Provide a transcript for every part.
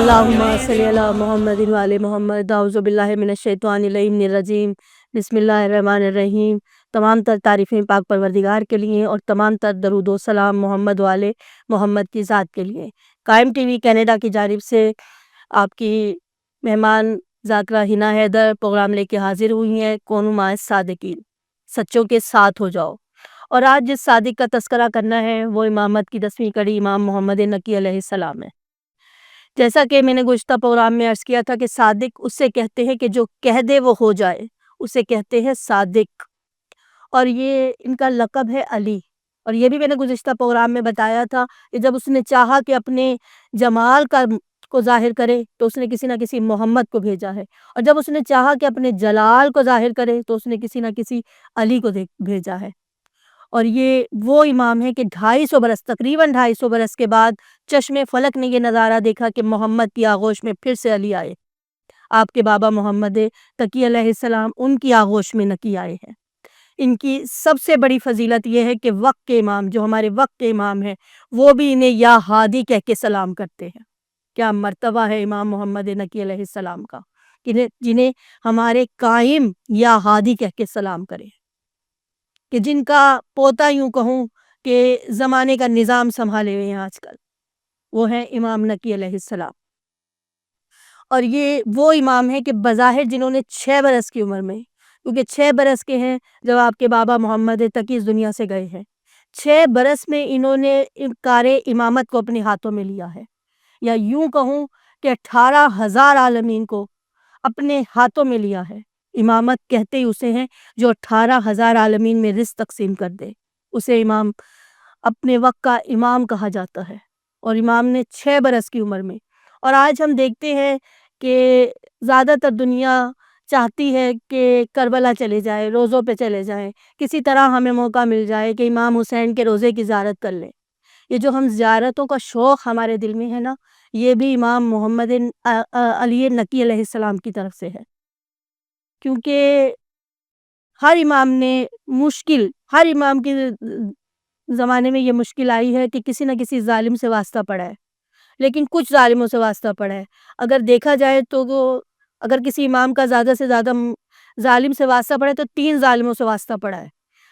اللہم صلی علی محمد وعلی محمد اعوذ باللہ من الشیطان الرجیم بسم اللہ الرحمن الرحیم۔ تمام تر تعریفیں پاک پروردگار کے لیے اور تمام تر درود و سلام محمد والے محمد کی ذات کے لیے۔ قائم ٹی وی کینیڈا کی جانب سے آپ کی مہمان ذاکرہ ہنا حیدر پروگرام لے کے حاضر ہوئی ہیں، کونوا مع الصادقین، سچوں کے ساتھ ہو جاؤ۔ اور آج جس صادق کا تذکرہ کرنا ہے وہ امامت کی 10ویں کڑی امام محمد نقی علیہ السلام ہے۔ جیسا کہ میں نے گزشتہ پروگرام میں عرض کیا تھا کہ صادق اسے کہتے ہیں کہ جو کہہ دے وہ ہو جائے، اسے کہتے ہیں صادق، اور یہ ان کا لقب ہے علی۔ اور یہ بھی میں نے گزشتہ پروگرام میں بتایا تھا کہ جب اس نے چاہا کہ اپنے جمال کو ظاہر کرے تو اس نے کسی نہ کسی محمد کو بھیجا ہے، اور جب اس نے چاہا کہ اپنے جلال کو ظاہر کرے تو اس نے کسی نہ کسی علی کو بھیجا ہے۔ اور یہ وہ امام ہے کہ 250 برس، تقریباً 250 برس کے بعد چشم فلک نے یہ نظارہ دیکھا کہ محمد کی آغوش میں پھر سے علی آئے۔ آپ کے بابا محمد تقی علیہ السلام ان کی آغوش میں نقی آئے ہیں۔ ان کی سب سے بڑی فضیلت یہ ہے کہ وقت کے امام، جو ہمارے وقت کے امام ہیں، وہ بھی انہیں یا ہادی کہہ کے سلام کرتے ہیں۔ کیا مرتبہ ہے امام محمد نقی علیہ السلام کا، جنہیں ہمارے قائم یا ہادی کہہ کے سلام کرے، کہ جن کا پوتا یوں کہوں کہ زمانے کا نظام سنبھالے ہوئے ہیں آج کل، وہ ہیں امام نقی علیہ السلام۔ اور یہ وہ امام ہیں کہ بظاہر جنہوں نے 6 برس کی عمر میں، کیونکہ 6 برس کے ہیں جب آپ کے بابا محمد تقی اس دنیا سے گئے ہیں، 6 برس میں انہوں نے کار امامت کو اپنے ہاتھوں میں لیا ہے، یا یوں کہوں کہ 18,000 عالمین کو اپنے ہاتھوں میں لیا ہے۔ امامت کہتے ہی اسے ہیں جو 18,000 عالمین میں رزق تقسیم کر دے، اسے امام، اپنے وقت کا امام کہا جاتا ہے۔ اور امام نے 6 برس کی عمر میں، اور آج ہم دیکھتے ہیں کہ زیادہ تر دنیا چاہتی ہے کہ کربلا چلے جائے، روزوں پہ چلے جائیں، کسی طرح ہمیں موقع مل جائے کہ امام حسین کے روزے کی زیارت کر لیں۔ یہ جو ہم زیارتوں کا شوق ہمارے دل میں ہے نا، یہ بھی امام محمد علی نقی علیہ السلام کی طرف سے ہے، کیونکہ ہر امام نے ہر امام کے زمانے میں یہ مشکل آئی ہے کہ کسی نہ کسی ظالم سے واسطہ پڑا ہے، لیکن کچھ ظالموں سے واسطہ پڑا ہے۔ اگر دیکھا جائے تو اگر کسی امام کا زیادہ سے زیادہ ظالم سے واسطہ پڑا ہے تو 3 ظالموں سے واسطہ پڑا ہے،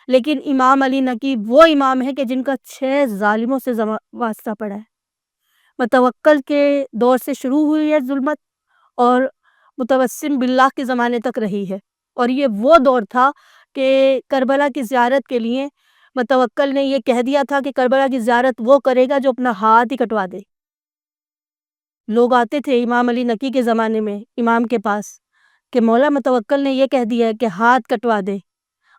لیکن امام علی نقی وہ امام ہے کہ جن کا 6 ظالموں سے واسطہ پڑا ہے۔ متوکل کے دور سے شروع ہوئی ہے ظلمت، اور متوسم باللہ کے زمانے تک رہی ہے، اور یہ وہ دور تھا کہ کربلا کی زیارت کے لیے متوکل نے یہ کہہ دیا تھا کہ کربلا کی زیارت وہ کرے گا جو اپنا ہاتھ ہی کٹوا دے۔ لوگ آتے تھے امام علی نقی کے زمانے میں امام کے پاس کہ مولا متوکل نے یہ کہہ دیا ہے کہ ہاتھ کٹوا دے۔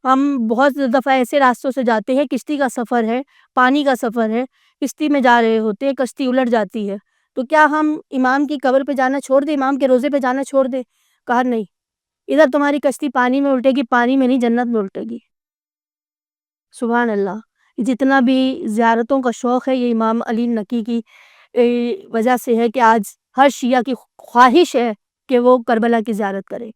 ہم بہت دفعہ ایسے راستوں سے جاتے ہیں، کشتی کا سفر ہے، پانی کا سفر ہے، کشتی میں جا رہے ہوتے ہیں، کشتی الٹ جاتی ہے، تو کیا ہم امام کی قبر پہ جانا چھوڑ دیں، امام کے روزے پہ جانا چھوڑ دیں؟ کہا نہیں، ادھر تمہاری کشتی پانی میں الٹے گی، پانی میں نہیں جنت میں الٹے گی۔ سبحان اللہ۔ جتنا بھی زیارتوں کا شوق ہے یہ امام علی نقی کی وجہ سے ہے کہ آج ہر شیعہ کی خواہش ہے کہ وہ کربلا کی زیارت کرے۔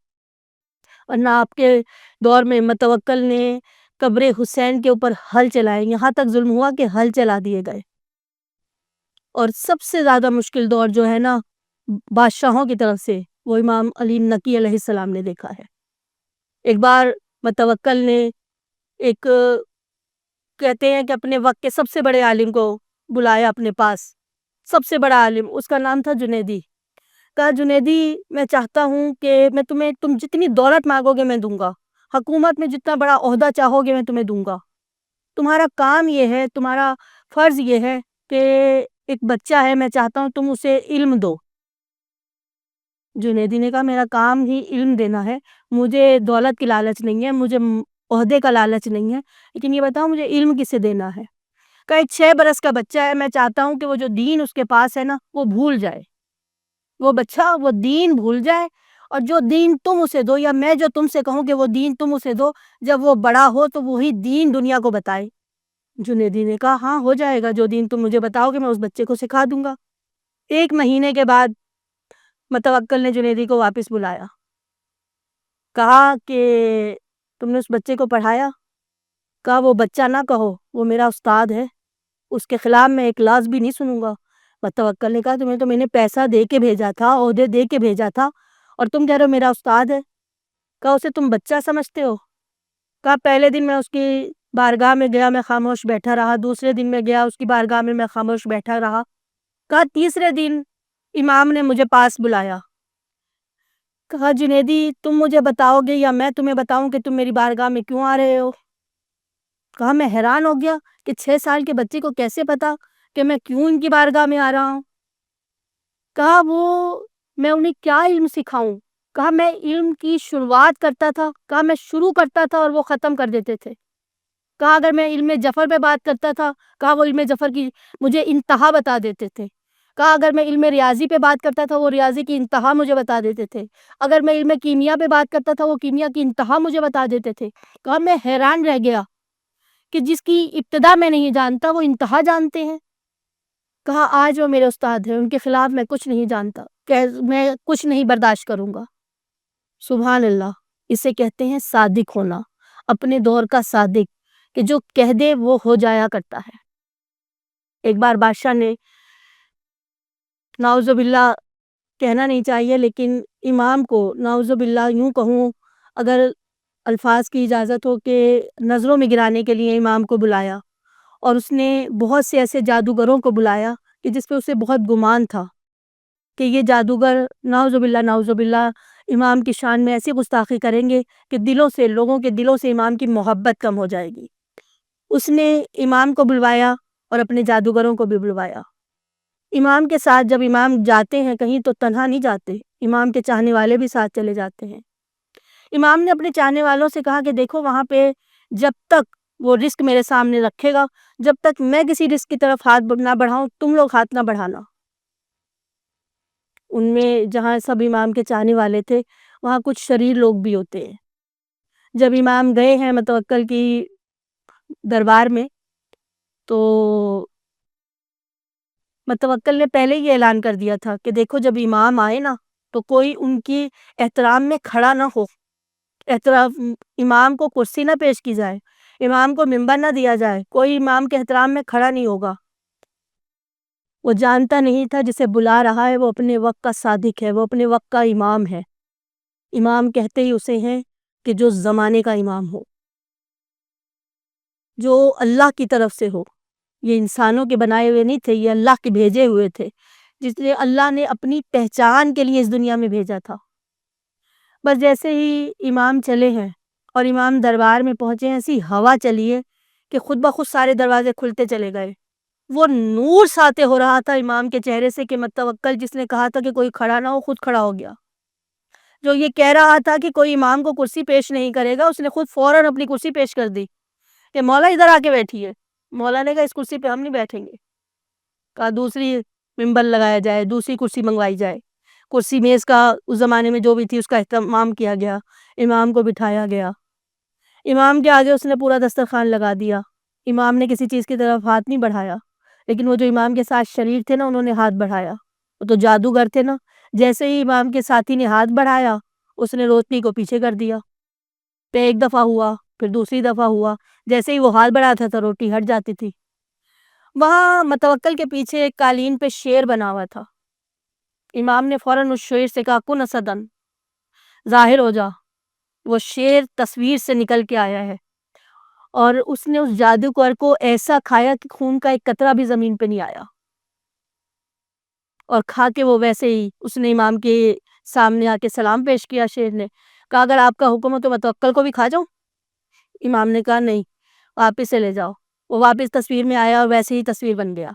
ورنہ آپ کے دور میں متوکل نے قبر حسین کے اوپر حل چلائے، یہاں تک ظلم ہوا کہ حل چلا دیے گئے۔ اور سب سے زیادہ مشکل دور جو ہے نا بادشاہوں کی طرف سے، وہ امام علی نقی علیہ السلام نے دیکھا ہے۔ ایک بار متوکل نے کہتے ہیں کہ اپنے وقت کے سب سے بڑے عالم کو بلایا اپنے پاس، سب سے بڑا عالم، اس کا نام تھا جنیدی۔ کہا جنیدی میں چاہتا ہوں کہ تم جتنی دولت مانگو گے میں دوں گا، حکومت میں جتنا بڑا عہدہ چاہو گے میں تمہیں دوں گا، تمہارا کام یہ ہے، تمہارا فرض یہ ہے کہ ایک بچہ ہے، میں چاہتا ہوں تم اسے علم دو۔ جنیدی نے کہا میرا کام ہی علم دینا ہے، مجھے دولت کی لالچ نہیں ہے، مجھے عہدے کا لالچ نہیں ہے، لیکن یہ بتاؤ مجھے علم کسے دینا ہے؟ کہ ایک 6 برس کا بچہ ہے، میں چاہتا ہوں کہ وہ جو دین اس کے پاس ہے نا وہ بھول جائے، وہ بچہ وہ دین بھول جائے، اور جو دین تم اسے دو یا میں جو تم سے کہوں کہ وہ دین تم اسے دو، جب وہ بڑا ہو تو وہی دین دنیا کو بتائے۔ جنیدی نے کہا ہاں ہو جائے گا، جو دین تم مجھے بتاؤ گے میں اس بچے کو سکھا دوں گا۔ 1 مہینے کے بعد متوکل نے جنیدی کو واپس بلایا، کہا کہ تم نے اس بچے کو پڑھایا؟ کہا وہ بچہ نہ کہو، وہ میرا استاد ہے، اس کے خلاف میں ایک لفظ بھی نہیں سنوں گا۔ توکل نے کہا تمہیں تو میں نے پیسہ دے کے بھیجا تھا، عہدے دے کے بھیجا تھا، اور تم کہہ رہے ہو میرا استاد ہے؟ کہا اسے تم بچہ سمجھتے ہو؟ کہا پہلے دن میں اس کی بارگاہ میں گیا، میں خاموش بیٹھا رہا، دوسرے دن میں گیا اس کی بارگاہ میں خاموش بیٹھا رہا، کہا تیسرے دن امام نے مجھے پاس بلایا، کہا جنیدی تم مجھے بتاؤ گے یا میں تمہیں بتاؤں کہ تم میری بارگاہ میں کیوں آ رہے ہو؟ کہا میں حیران ہو گیا کہ 6 سال کے بچے کو کیسے پتا کہ میں کیوں ان کی بارگاہ میں آ رہا ہوں؟ کہا میں انہیں کیا علم سکھاؤں؟ کہا میں علم کی شروعات کرتا تھا، کہا میں شروع کرتا تھا اور وہ ختم کر دیتے تھے، کہا اگر میں علم جفر پہ بات کرتا تھا، کہا وہ علم جفر کی مجھے انتہا بتا دیتے تھے، کہا اگر میں علم ریاضی پہ بات کرتا تھا وہ ریاضی کی انتہا مجھے بتا دیتے تھے، اگر میں علم کیمیا پہ بات کرتا تھا وہ کیمیا کی انتہا مجھے بتا دیتے تھے، کہا میں حیران رہ گیا کہ جس کی ابتدا میں نہیں جانتا وہ انتہا جانتے ہیں، کہا آج وہ میرے استاد ہیں، ان کے خلاف میں کچھ نہیں جانتا، میں کچھ نہیں برداشت کروں گا۔ سبحان اللہ، اسے کہتے ہیں صادق ہونا، اپنے دور کا صادق، کہ جو کہہ دے وہ ہو جایا کرتا ہے۔ ایک بار بادشاہ نے، نعوذ باللہ کہنا نہیں چاہیے لیکن امام کو، نعوذ باللہ یوں کہوں اگر الفاظ کی اجازت ہو، کہ نظروں میں گرانے کے لیے امام کو بلایا، اور اس نے بہت سے ایسے جادوگروں کو بلایا کہ جس پہ اسے بہت گمان تھا کہ یہ جادوگر نعوذ باللہ امام کی شان میں ایسی گستاخی کریں گے کہ لوگوں کے دلوں سے امام کی محبت کم ہو جائے گی۔ اس نے امام کو بلوایا اور اپنے جادوگروں کو بھی بلوایا۔ امام کے ساتھ جب امام جاتے ہیں کہیں تو تنہا نہیں جاتے، امام کے چاہنے والے بھی ساتھ چلے جاتے ہیں۔ امام نے اپنے چاہنے والوں سے کہا کہ دیکھو وہاں پہ جب تک وہ رزق میرے سامنے رکھے گا، جب تک میں کسی رزق کی طرف ہاتھ نہ بڑھاؤں تم لوگ ہاتھ نہ بڑھانا۔ ان میں جہاں سب امام کے چاہنے والے تھے وہاں کچھ شریر لوگ بھی ہوتے ہیں۔ جب امام گئے ہیں متوکل کی دربار میں تو متوکل نے پہلے ہی اعلان کر دیا تھا کہ دیکھو جب امام آئے نا تو کوئی ان کی احترام میں کھڑا نہ ہو، امام کو کرسی نہ پیش کی جائے، امام کو منبر نہ دیا جائے، کوئی امام کے احترام میں کھڑا نہیں ہوگا۔ وہ جانتا نہیں تھا جسے بلا رہا ہے وہ اپنے وقت کا صادق ہے، وہ اپنے وقت کا امام ہے۔ امام کہتے ہی اسے ہیں کہ جو زمانے کا امام ہو، جو اللہ کی طرف سے ہو، یہ انسانوں کے بنائے ہوئے نہیں تھے، یہ اللہ کے بھیجے ہوئے تھے، جس لیے اللہ نے اپنی پہچان کے لیے اس دنیا میں بھیجا تھا۔ بس جیسے ہی امام چلے ہیں اور امام دربار میں پہنچے ہیں، ایسی ہوا چلی ہے کہ خود بخود سارے دروازے کھلتے چلے گئے۔ وہ نور ساطع ہو رہا تھا امام کے چہرے سے کہ متوکل جس نے کہا تھا کہ کوئی کھڑا نہ ہو خود کھڑا ہو گیا، جو یہ کہہ رہا تھا کہ کوئی امام کو کرسی پیش نہیں کرے گا اس نے خود فوراً اپنی کرسی پیش کر دی کہ مولا ادھر آ کے بیٹھیے۔ مولا نے کہا اس کرسی پہ ہم نہیں بیٹھیں گے، کہا دوسری منبر لگایا جائے، دوسری کرسی منگوائی جائے۔ کرسی میز کا اس زمانے میں جو بھی تھی اس کا اہتمام کیا گیا، امام کو بٹھایا گیا، امام کے آگے اس نے پورا دسترخوان لگا دیا۔ امام نے کسی چیز کی طرف ہاتھ نہیں بڑھایا، لیکن وہ جو امام کے ساتھ شریک تھے نا انہوں نے ہاتھ بڑھایا، وہ تو جادوگر تھے نا۔ جیسے ہی امام کے ساتھی نے ہاتھ بڑھایا اس نے روشنی کو پیچھے کر دیا، پہ ایک دفعہ ہوا پھر دوسری دفعہ ہوا، جیسے ہی وہ ہاتھ بڑھاتا تھا روٹی ہٹ جاتی تھی۔ وہاں متوکل کے پیچھے ایک قالین پہ شیر بنا ہوا تھا، امام نے فوراً اس شیر سے کہا کن اسدن، ظاہر ہو جا۔ وہ شیر تصویر سے نکل کے آیا ہے اور اس نے اس جادوگر کو ایسا کھایا کہ خون کا ایک قطرہ بھی زمین پہ نہیں آیا، اور کھا کے وہ ویسے ہی اس نے امام کے سامنے آ کے سلام پیش کیا۔ شیر نے کہا اگر آپ کا حکم ہو تو متوکل کو بھی کھا جاؤں؟ امام نے کہا نہیں، واپس سے لے جاؤ۔ وہ واپس تصویر میں آیا اور ویسے ہی تصویر بن گیا۔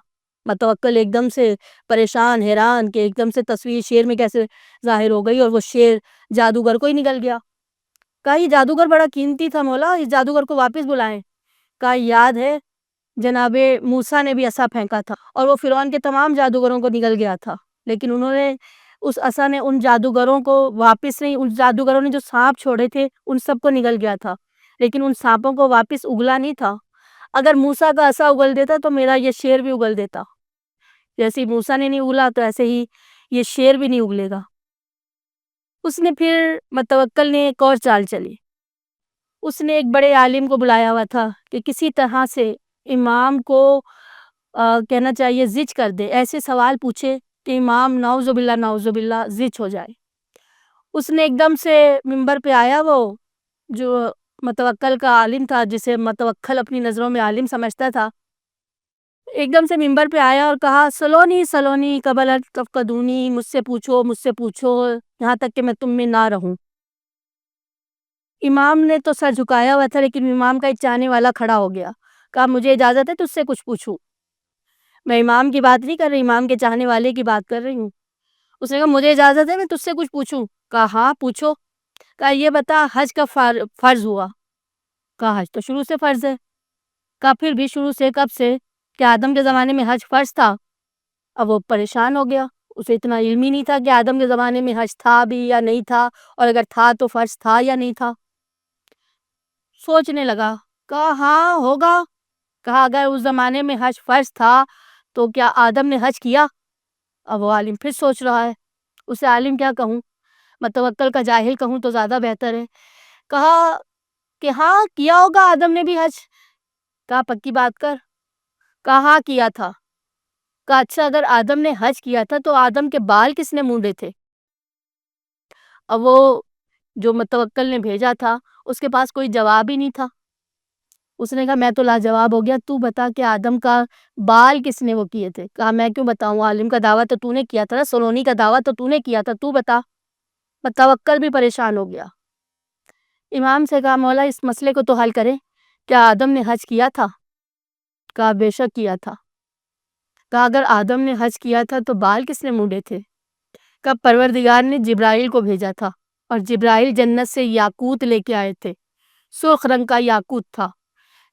متوکل ایک دم سے پریشان حیران کہ ایک دم سے تصویر شیر میں کیسے ظاہر ہو گئی، اور وہ شیر جادوگر کو ہی نکل گیا۔ کہا یہ جادوگر بڑا قیمتی تھا مولا، اس جادوگر کو واپس بلائیں۔ کہا یاد ہے جناب موسیٰ نے بھی عصا پھینکا تھا اور وہ فرعون کے تمام جادوگروں کو نگل گیا تھا، لیکن انہوں نے اس عصا نے ان جادوگروں کو واپس نہیں، ان جادوگروں نے جو سانپ چھوڑے تھے ان سب کو نگل گیا تھا، لیکن ان سانپوں کو واپس اگلا نہیں تھا۔ اگر موسیٰ کا عصا اگل دیتا تو میرا یہ شیر بھی اگل دیتا، جیسے موسیٰ نے نہیں اگلا تو ایسے ہی یہ شیر بھی نہیں اگلے گا۔ اس نے پھر متوکل نے ایک اور چال چلی، اس نے ایک بڑے عالم کو بلایا ہوا تھا کہ کسی طرح سے امام کو کہنا چاہیے زج کر دے، ایسے سوال پوچھے کہ امام نعوذ باللہ زج ہو جائے۔ اس نے ایک دم سے منبر پہ آیا، وہ جو متوکل کا عالم تھا، جسے متوکل اپنی نظروں میں عالم سمجھتا تھا، ایک دم سے منبر پہ آیا اور کہا سلونی قبل تفقدونی، مجھ سے پوچھو یہاں تک کہ میں تم میں نہ رہوں۔ امام نے تو سر جھکایا ہوا تھا، لیکن امام کا ایک چاہنے والا کھڑا ہو گیا، کہا مجھے اجازت ہے تجھ سے کچھ پوچھوں؟ میں امام کی بات نہیں کر رہی، امام کے چاہنے والے کی بات کر رہی ہوں۔ اس نے کہا مجھے اجازت ہے میں تجھ سے کچھ پوچھوں؟ کہا ہاں پوچھو۔ کہا یہ بتا حج کا فرض ہوا؟ کہا حج تو شروع سے فرض ہے۔ کہا پھر بھی شروع سے کب سے؟ کہ آدم کے زمانے میں حج فرض تھا؟ اب وہ پریشان ہو گیا، اسے اتنا علم ہی نہیں تھا کہ آدم کے زمانے میں حج تھا بھی یا نہیں تھا، اور اگر تھا تو فرض تھا یا نہیں تھا۔ سوچنے لگا، کہا ہاں ہوگا۔ کہا اگر اس زمانے میں حج فرض تھا تو کیا آدم نے حج کیا؟ اب وہ عالم پھر سوچ رہا ہے، اسے عالم کیا کہوں، متوکل کا جاہل کہوں تو زیادہ بہتر ہے۔ کہا کہ ہاں کیا ہوگا آدم نے بھی حج۔ کہا پکی بات کر؟ کہا ہاں کیا تھا۔ کہا اچھا اگر آدم نے حج کیا تھا تو آدم کے بال کس نے مونڈے تھے؟ اب وہ جو متوکل نے بھیجا تھا اس کے پاس کوئی جواب ہی نہیں تھا۔ اس نے کہا میں تو لاجواب ہو گیا، تو بتا کہ آدم کا بال کس نے وہ کیے تھے؟ کہا میں کیوں بتاؤں، عالم کا دعویٰ تو تو نے کیا تھا نا، سلونی کا دعویٰ تو تو نے کیا تھا، تو بتا۔ متوکل بھی پریشان ہو گیا۔ امام سے کہا مولا اس مسئلے کو تو حل کرے، کیا آدم نے حج کیا تھا؟ کہا بے شک کیا تھا۔ کہا اگر آدم نے حج کیا تھا تو بال کس نے مونڈے تھے؟ کہا پروردگار نے جبرائیل کو بھیجا تھا، اور جبرائیل جنت سے یاقوت لے کے آئے تھے، سرخ رنگ کا یاقوت تھا،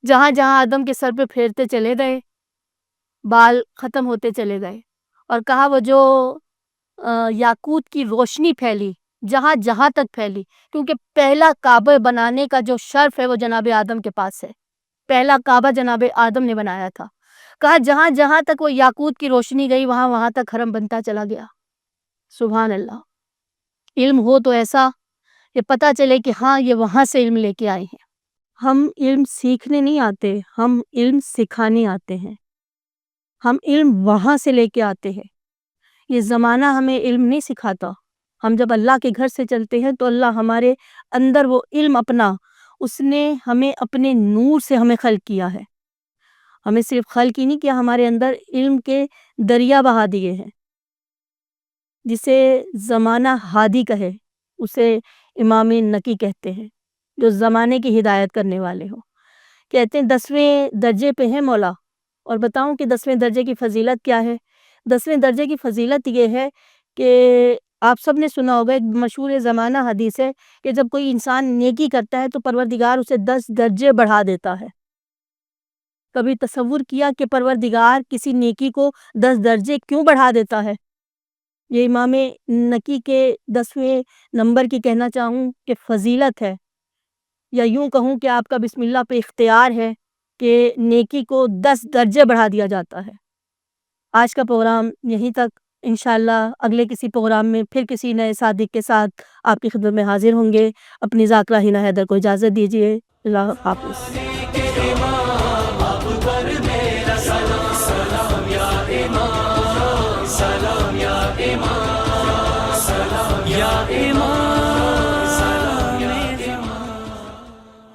جہاں جہاں آدم کے سر پہ پھیرتے چلے گئے بال ختم ہوتے چلے گئے، اور کہا وہ جو یاقوت کی روشنی پھیلی جہاں جہاں تک پھیلی، کیونکہ پہلا کعبہ بنانے کا جو شرف ہے وہ جناب آدم کے پاس ہے، پہلا کعبہ جناب آدم نے بنایا تھا۔ کہا جہاں جہاں تک وہ یاقوت کی روشنی گئی وہاں وہاں تک حرم بنتا چلا گیا۔ سبحان اللہ، علم ہو تو ایسا کہ پتہ چلے کہ ہاں یہ وہاں سے علم لے کے آئے ہیں۔ ہم علم سیکھنے نہیں آتے، ہم علم سکھانے آتے ہیں، ہم علم وہاں سے لے کے آتے ہیں۔ یہ زمانہ ہمیں علم نہیں سکھاتا، ہم جب اللہ کے گھر سے چلتے ہیں تو اللہ ہمارے اندر وہ علم اپنا، اس نے ہمیں اپنے نور سے ہمیں خلق کیا ہے، ہمیں صرف خلق ہی نہیں کیا، ہمارے اندر علم کے دریا بہا دیے ہیں۔ جسے زمانہ ہادی کہے اسے امام نقی کہتے ہیں، جو زمانے کی ہدایت کرنے والے ہوں۔ کہتے ہیں 10ویں درجے پہ ہیں مولا، اور بتاؤں کہ 10ویں درجے کی فضیلت کیا ہے؟ 10ویں درجے کی فضیلت یہ ہے کہ آپ سب نے سنا ہوگا، ایک مشہور زمانہ حدیث ہے کہ جب کوئی انسان نیکی کرتا ہے تو پروردگار اسے 10 درجے بڑھا دیتا ہے۔ کبھی تصور کیا کہ پروردگار کسی نیکی کو 10 درجے کیوں بڑھا دیتا ہے؟ یہ امام نقی کے 10ویں نمبر کی کہنا چاہوں کہ فضیلت ہے، یا یوں کہوں کہ آپ کا بسم اللہ پہ اختیار ہے کہ نیکی کو 10 درجے بڑھا دیا جاتا ہے۔ آج کا پروگرام یہیں تک، انشاءاللہ اگلے کسی پروگرام میں پھر کسی نئے صادق کے ساتھ آپ کی خدمت میں حاضر ہوں گے۔ اپنی ذاکرہ ہنا حیدر کو اجازت دیجیے۔ اللہ حافظ۔